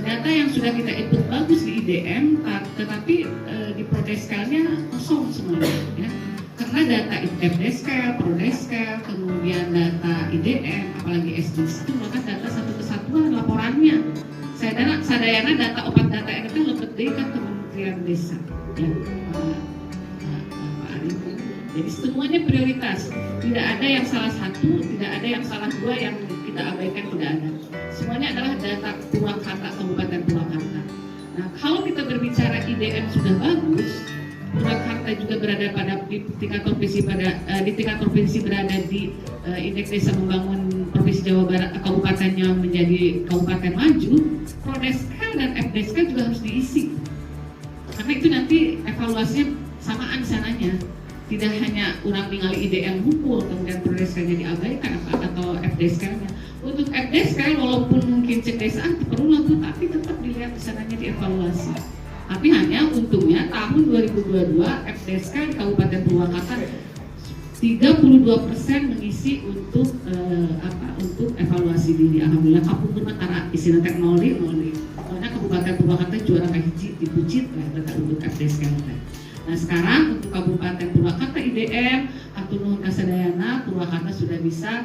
Data yang sudah kita input bagus di IDM, tetapi di prodeskalnya kosong semuanya, ya. Karena data FDeskel, prodeskel, kemudian data IDM, apalagi SDIS itu maka data satu kesatuan laporannya. Sadayana data opat data itu lebih dekat Kementerian Desa, ya, Pak Arif. Jadi semuanya prioritas, tidak ada yang salah satu, tidak ada yang salah dua yang kita abaikan, tidak ada. Semuanya adalah data Purwakarta, Kabupaten Purwakarta. Nah, kalau kita berbicara IDM sudah bagus, Purwakarta juga berada di tingkat provinsi berada di indeks desa membangun provinsi Jawa Barat, kabupatennya menjadi kabupaten maju, prodeskel dan FDeskel juga harus diisi. Karena itu nanti evaluasinya samaan sananya. Tidak hanya orang tinggal IDM hukum, kemudian prodeskelnya diabaikan atau FDeskelnya. Untuk FDeskel walaupun mungkin cek desaan perlu laku, tapi tetap dilihat sananya dievaluasi. Tapi hanya untungnya tahun 2022 FDeskel di Kabupaten Purwakarta 32% mengisi untuk untuk evaluasi diri. Alhamdulillah kapungkur karena isinya teknologi. Karena Kabupaten Purwakarta juara kahiji dipucit lah untuk FDeskel. Nah sekarang untuk Kabupaten Purwakarta IDM, Hatur Nuhun Kasadayana, Purwakarta sudah bisa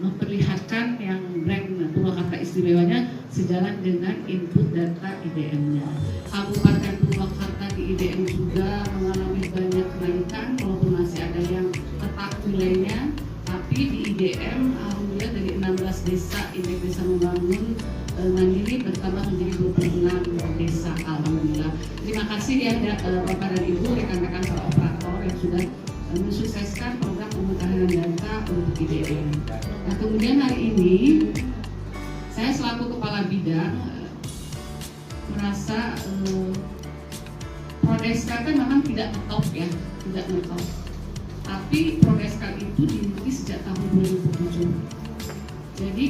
memperlihatkan yang brand Purwakarta istimewanya sejalan dengan input data IDM-nya. Kabupaten Purwakarta di IDM juga mengalami banyak kenaikan, walaupun masih ada yang tetap nilainya, tapi di IDM alhamdulillah dari 16 desa indeks desa membangun mandiri bertambah menjadi 26 desa, alhamdulillah. Terima kasih ya Bapak dan Ibu, rekan-rekan para operator yang sudah mensukseskan program pemutahiran data untuk IDM. Nah kemudian hari ini saya selaku kepala bidang merasa prodeskel kan memang tidak ngetop ya, tidak ngetop. Tapi prodeskel itu dimiliki sejak tahun 2007. Jadi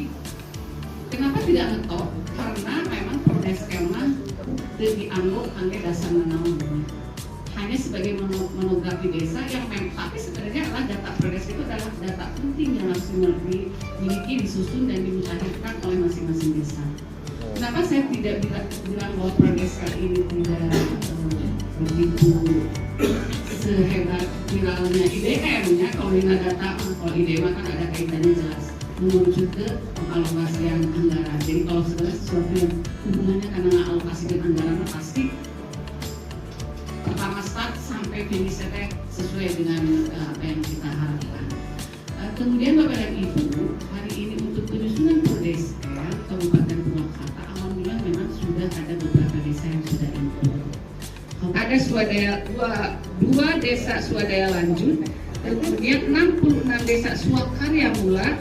kenapa tidak ngetop? Karena memang prodeskel mah dianggap angge dasar nanaon. Hanya sebagai monografi desa yang memang, tapi sebenarnya adalah data prodeskel itu adalah data penting yang harus dimiliki, disusun dan dimutakhirkan oleh masing-masing desa. Kenapa saya tidak bilang bahwa prodeskel ini tidak begitu sehebat viralnya IDM ya? Kalau ini data, kalau IDM kan ada kaitannya jelas menuju ke pengalokasian anggaran. Jadi kalau segala sesuatu yang hubungannya karena alokasikan anggaran pasti pertama start sampai finish sesuai dengan apa yang kita harapkan. Kemudian Bapak dan Ibu, hari ini untuk penyusunan prodeskel Kabupaten Purwakarta, alhamdulillah memang sudah ada beberapa desa yang sudah input. Ada dua desa swadaya lanjut, kemudian 66 desa swakarya mula,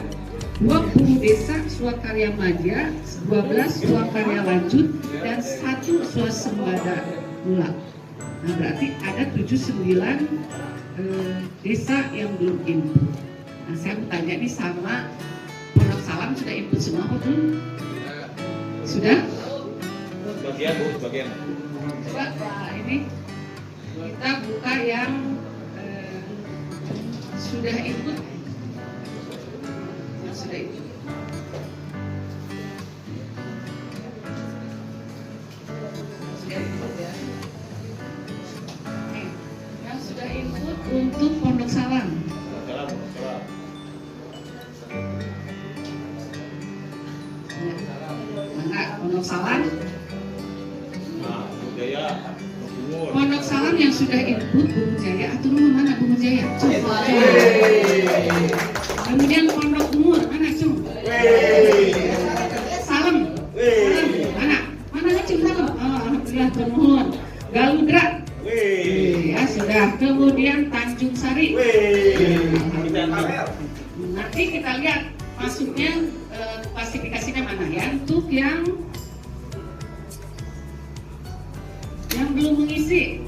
20 desa swakarya madya, 12 swakarya lanjut, dan 1 swasembada mula. Nah berarti ada 79 desa yang belum input. Nah saya mau tanya nih sama Pondok Salam sudah input semua apa belum? Sudah? Bagian Bu, bagian. Coba Pak, ini kita buka yang sudah input. Yang sudah input. Sudah input ya. Yang sudah input untuk Pondok Salam. Mana Pondok Salam? Pondok Salam yang sudah input Bumi Jaya atau rumah mana Bumi Jaya? Kemudian Pondok Umur mana Cung? Salam. Mana? Mana Cung Salam? Oh, alhamdulillah Tuhun. Galudra. Ya sudah. Kemudian Tanjung Sari. Nanti kita lihat masuknya klasifikasinya mana ya? Untuk yang belum mengisi?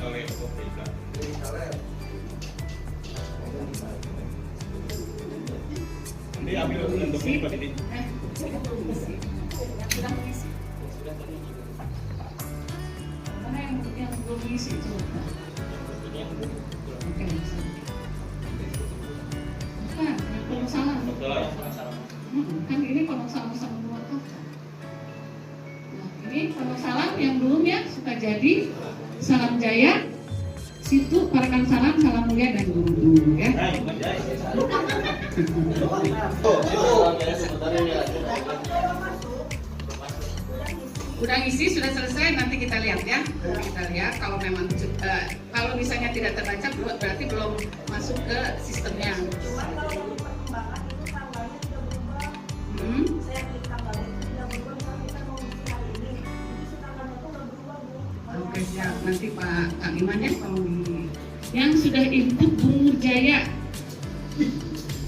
Ini ambil untuk ini Pak Didi. Belum mengisi. Yang sudah mengisi. Mana yang belum mengisi itu? Oke. Bukan, kalau salah. Kan ini kalau salah sama dua kakak. Nah, ini kalau salah yang belum ya suka jadi. Salam jaya. Situ parakan salam mulia dan guru ya. Udah ngisi, sudah selesai, nanti kita lihat ya. Kita lihat kalau memang kalau misalnya tidak terbaca berarti belum masuk ke sistemnya. Oke siap, nanti Pak Iman ya kalau yang sudah input Bungur Jaya.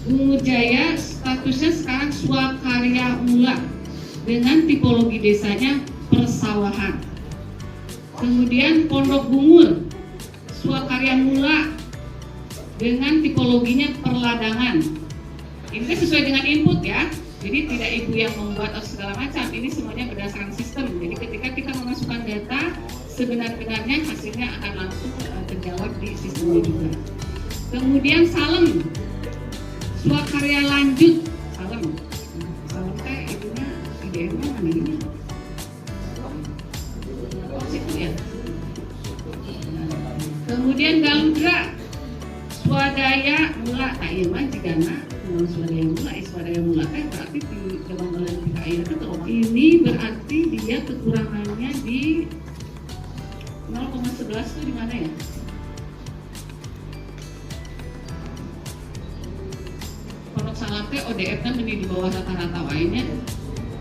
Bungur Jaya statusnya sekarang swakarya mula dengan tipologi desanya persawahan. Kemudian Pondok Bungur swakarya mula dengan tipologinya perladangan. Ini sesuai dengan input ya. Jadi tidak ibu yang membuat atau segala macam. Ini semuanya berdasarkan sistem. Jadi ketika kita memasukkan data, sebenar-benarnya hasilnya akan langsung terjawab di sistemnya juga. Kemudian Salem, swakarya lanjut. Salem kayak ibunya IDM mana ini? Oh situ ya. Kemudian Galudra, swadaya mula. Tak iya mah jika nak swadaya mula kan berarti di zaman oleh PKI itu ini berarti dia kekurangannya di 0,11 itu di mana ya? Pondok Salam teh ODF-nya di bawah rata-rata lainnya.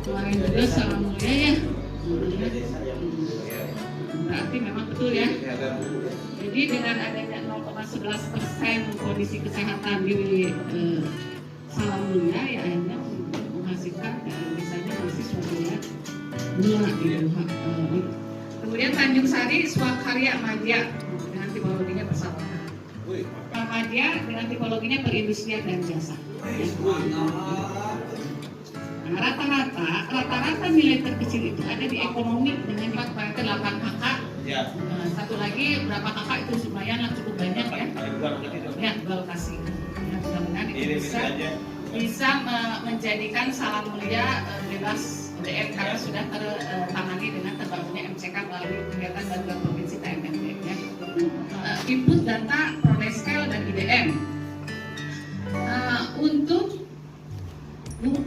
Kemarin juga salam mulia ya. Berarti memang betul ya. Jadi dengan adanya 0,11% kondisi kesehatan di salam mulia ya akhirnya menghasilkan misalnya mahasiswa ya mula gitu. Kemudian Tanjung Sari swakarya madya dengan tipologinya persawahan. Madya dengan tipologinya perindustrian dan jasa. Nah, rata-rata nilai terkecil itu ada di ekonomi dengan 8 kakak. Ya. Satu lagi berapa kakak itu lumayan lah cukup banyak ya. Ya, dua lokasi. Ya, mudah-mudahan itu bisa menjadikan salam mulia bebas ODM karena sudah tertangani dengan terbangunnya MCK melalui kegiatan bantuan provinsi TMMD ya. Input data Prodeskel dan IDM. Untuk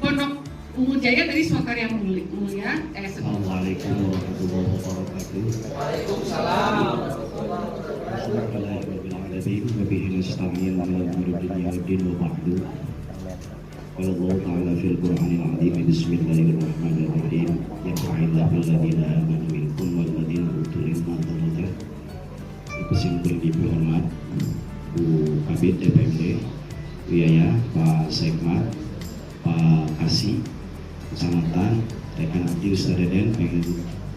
Pondok Bungur Jaya tadi swakarya mulia. Assalamualaikum warahmatullahi wabarakatuh. Waalaikumsalam. قال الله تعالى في القرآن العظيم بسم الله الرحمن الرحيم يرفع الله الذين آمنوا منكم والذين أوتوا العلم درجات. Yang dihormat Bu Kabid DPMD, Bu Yaya, Pak Sekmat, Pak Kasih, Kecamatan, rekan aktif Ustaz Deden,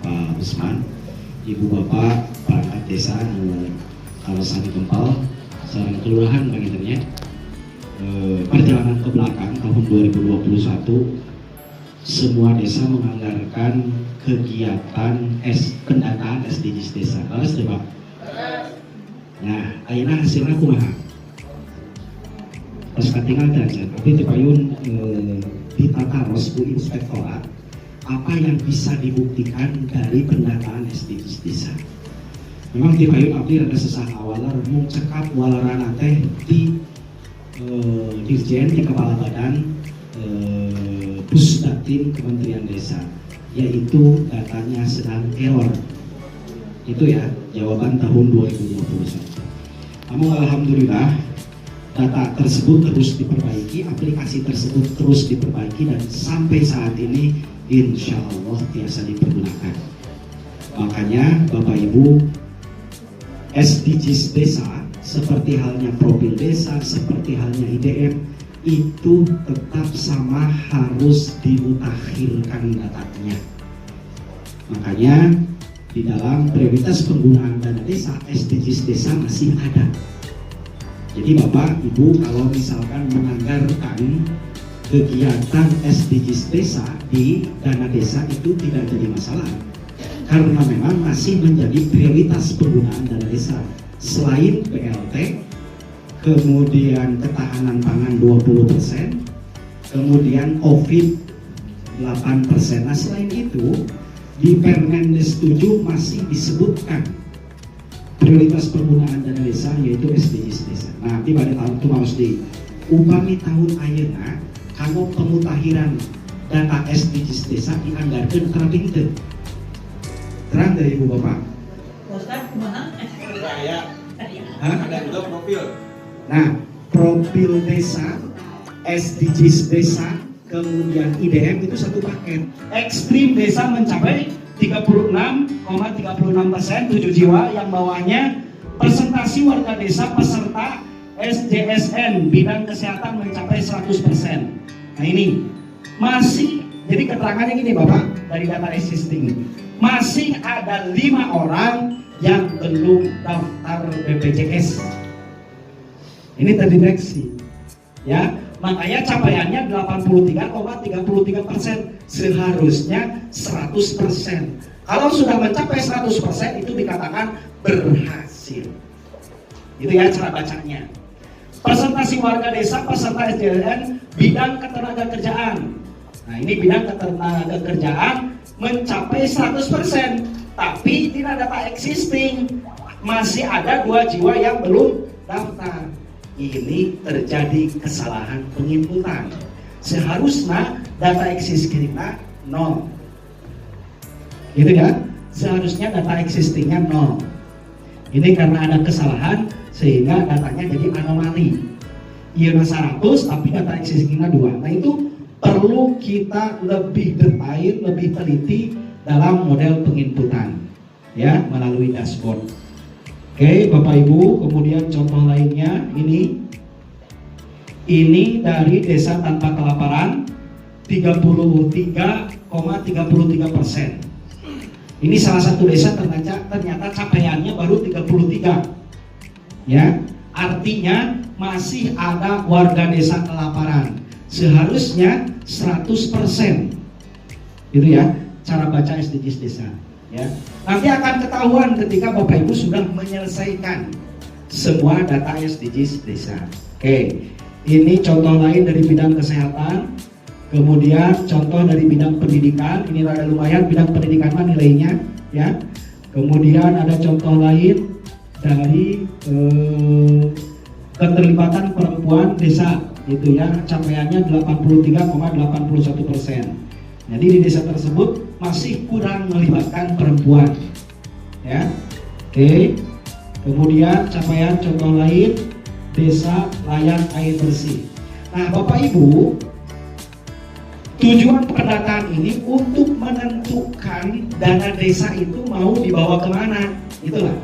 Pak Usman, Ibu Bapak, perangkat desa, kawasan Kempal, seorang kelurahan bagiannya. Perjalanan ke belakang tahun 2021 semua desa menganggarkan kegiatan pendataan SDGs desa. Balas deh Pak. Nah, ayeuna hasilnya kumaha? Terus katingal aja, tapi dipayun ditata Bu Inspektorat apa yang bisa dibuktikan dari pendataan SDGs desa. Memang dipayun abdi ada sesah awalar mung cekap walarana teh di Dirjen di Kepala Badan Pusdatin Kementerian Desa, yaitu datanya sedang error. Itu ya jawaban tahun 2021. Namun alhamdulillah data tersebut terus diperbaiki, aplikasi tersebut terus diperbaiki dan sampai saat ini insya Allah biasa dipergunakan. Makanya Bapak Ibu, SDGs desa seperti halnya profil desa, seperti halnya IDM itu tetap sama harus dimutakhirkan datanya. Makanya di dalam prioritas penggunaan dana desa, SDGs desa masih ada. Jadi Bapak Ibu kalau misalkan menganggarkan kegiatan SDGs desa di dana desa itu tidak jadi masalah, karena memang masih menjadi prioritas penggunaan dana desa. Selain BLT, kemudian ketahanan pangan 20%, kemudian COVID 8%. Nah selain itu di Permendes 7 masih disebutkan prioritas penggunaan dana desa yaitu SDGs desa. Nah di pada tahun itu harus diupami tahun ayeuna kalau pemutahiran data SDGs desa dianggarkan terlebih itu. Terang dari Ibu Bapak. Ustaz, kumaha? Saya Hah? ada juga profil. Nah, profil desa, SDGs desa, kemudian IDM itu satu paket. Ekstrim desa mencapai 36,36%, 7 jiwa, yang bawahnya presentasi warga desa peserta SJSN bidang kesehatan mencapai 100%. Nah ini masih, jadi keterangannya gini Bapak dari data existing, masih ada 5 orang yang belum daftar BPJS. Ini terdeteksi, ya. Makanya capaiannya 83,33%, seharusnya 100%. Kalau sudah mencapai 100% itu dikatakan berhasil. Itu ya cara bacanya. Presentasi warga desa peserta SDN bidang ketenagakerjaan. Nah ini bidang ketenagakerjaan mencapai 100%, tapi tidak data existing. Masih ada 2 jiwa yang belum daftar. Ini terjadi kesalahan penginputan. Seharusnya data existingnya 0. Gitu ya? Seharusnya data existingnya 0. Ini karena ada kesalahan sehingga datanya jadi anomali. Iya 100 tapi data existingnya 2. Nah itu perlu kita lebih detail, lebih teliti dalam model penginputan, ya, melalui dashboard. Oke, Bapak Ibu, kemudian contoh lainnya ini dari desa tanpa kelaparan 33,33%. Ini salah satu desa ternyata capaiannya baru 33. Ya, artinya masih ada warga desa kelaparan. Seharusnya 100%. Gitu ya, cara baca SDGs desa. Ya. Nanti akan ketahuan ketika Bapak Ibu sudah menyelesaikan semua data SDGs desa. Oke, ini contoh lain dari bidang kesehatan. Kemudian contoh dari bidang pendidikan. Ini rada lumayan bidang pendidikan mah nilainya, ya. Kemudian ada contoh lain dari keterlibatan perempuan desa, itu ya, capaiannya 83,81%. Jadi di desa tersebut masih kurang melibatkan perempuan, ya. Oke. Kemudian capaian contoh lain desa layan air bersih. Nah, Bapak Ibu, tujuan pendataan ini untuk menentukan dana desa itu mau dibawa kemana, itulah.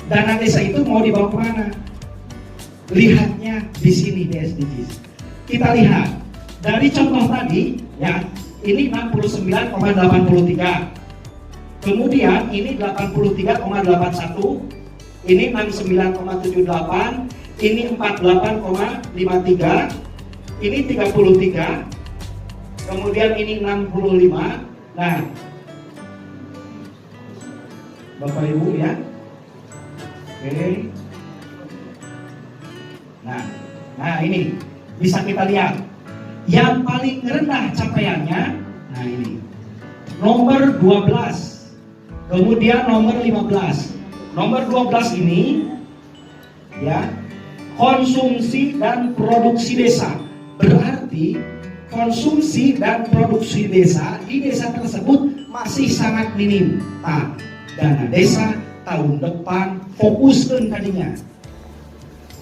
Dana desa itu mau dibawa kemana? Lihatnya di sini di SDGs. Kita lihat dari contoh tadi, ya, ini 69,83. Kemudian ini 83,81, ini 69,78, ini 48,53, ini 33, kemudian ini 65. Nah, Bapak Ibu ya. Oke. Nah ini bisa kita lihat. Yang paling rendah capaiannya, nah ini nomor 12, kemudian nomor 15. Nomor 12 ini, ya, konsumsi dan produksi desa. Berarti konsumsi dan produksi desa di desa tersebut masih sangat minim. Nah, dana desa tahun depan fokuskan tadinya,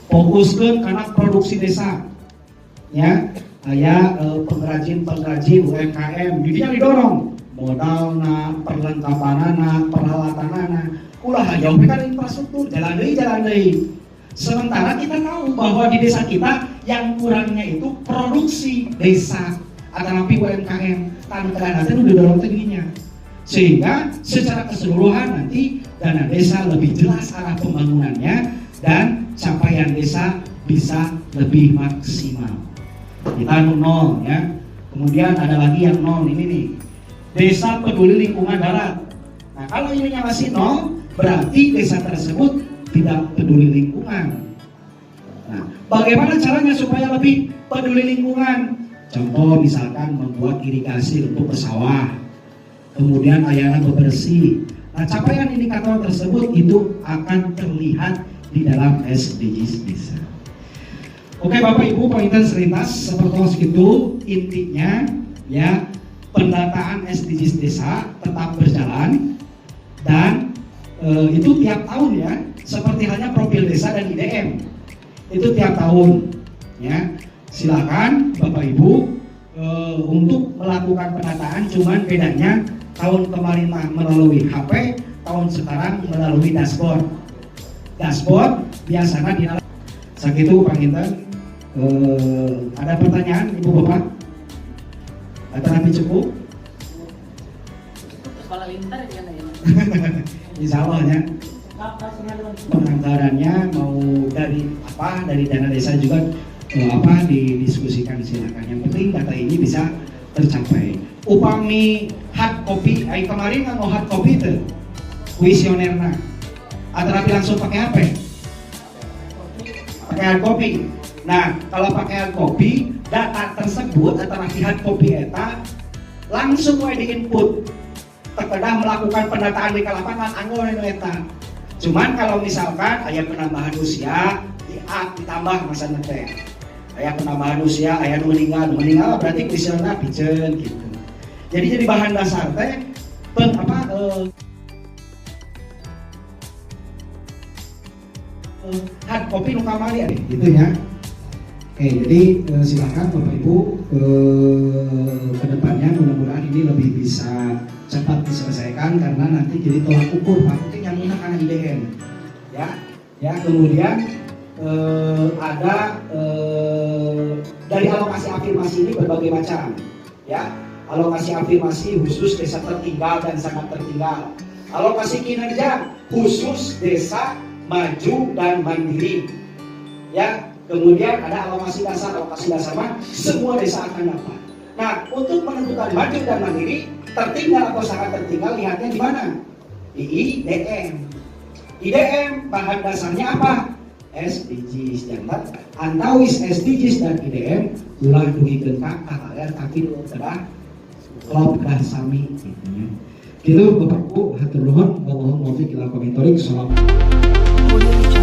fokuskan karena produksi desa, ya. Kayak pengrajin UMKM, dia didorong modalna, perlengkapanana, peralatanana, ulah jauh kan infrastruktur, jalan deui. Sementara kita tahu bahwa di desa kita yang kurangnya itu produksi desa, atau UMKM, tanpa dana itu didorong tingginya. Sehingga secara keseluruhan nanti dana desa lebih jelas arah pembangunannya dan capaian desa bisa lebih maksimal. Kita nol ya. Kemudian ada lagi yang nol ini nih. Desa peduli lingkungan darat. Nah, kalau ininya masih nol, berarti desa tersebut tidak peduli lingkungan. Nah, bagaimana caranya supaya lebih peduli lingkungan? Contoh misalkan membuat irigasi untuk pesawah, kemudian layanan bebersih. Nah, capaian indikator tersebut itu akan terlihat di dalam SDGs desa. Oke Bapak Ibu, pointer selintas seperti itu intinya ya, pendataan SDGs desa tetap berjalan dan itu tiap tahun ya, seperti halnya profil desa dan IDM itu tiap tahun ya. Silakan Bapak Ibu untuk melakukan pendataan, cuman bedanya tahun kemarin melalui HP, tahun sekarang melalui dashboard. Dashboard biasanya di sakitu Pak Inten. Ada pertanyaan Ibu Bapak? Atau nanti cukup? Kepala lintar ya ya. Insya Allah ya. Penganggarannya mau dari apa, dari dana desa juga apa didiskusikan, silakan. Yang penting data ini bisa tercapai. Upami hard copy, kemarin kan hard copy itu kuesionernya, atau langsung pakai HP? Pakai hard copy. Nah, kalau pakai hard copy, data tersebut atau hard copy eta langsung di input. Terkadang melakukan pendataan di lapangan anggota eta. Cuman kalau misalkan ada penambahan usia, ditambah masa teh. Aya penambahan usia, aya meninggal berarti kuesionerna piceun gitu. Jadi bahan dasar teh hard copy nu kamari gitu ya. Oke, jadi silakan Bapak Ibu ke depannya mudah-mudahan ini lebih bisa cepat diselesaikan karena nanti jadi tolak ukur Pak, mungkin yang menggunakan IDM ya kemudian ada dari alokasi afirmasi ini berbagai macam ya, alokasi afirmasi khusus desa tertinggal dan sangat tertinggal, alokasi kinerja khusus desa maju dan mandiri ya, kemudian ada alokasi dasar mah semua desa akan dapat. Nah, untuk menentukan maju dan mandiri, tertinggal atau sangat tertinggal lihatnya di mana? Di IDM. IDM bahan dasarnya apa? SDGs. Jangan antawis SDGs dan IDM ulah dugikeun ka kalian tapi udah klop dah sami gitu ya. Gitu Bapak Ibu, hatur nuhun, mohon maaf ila komentarik. Assalamualaikum.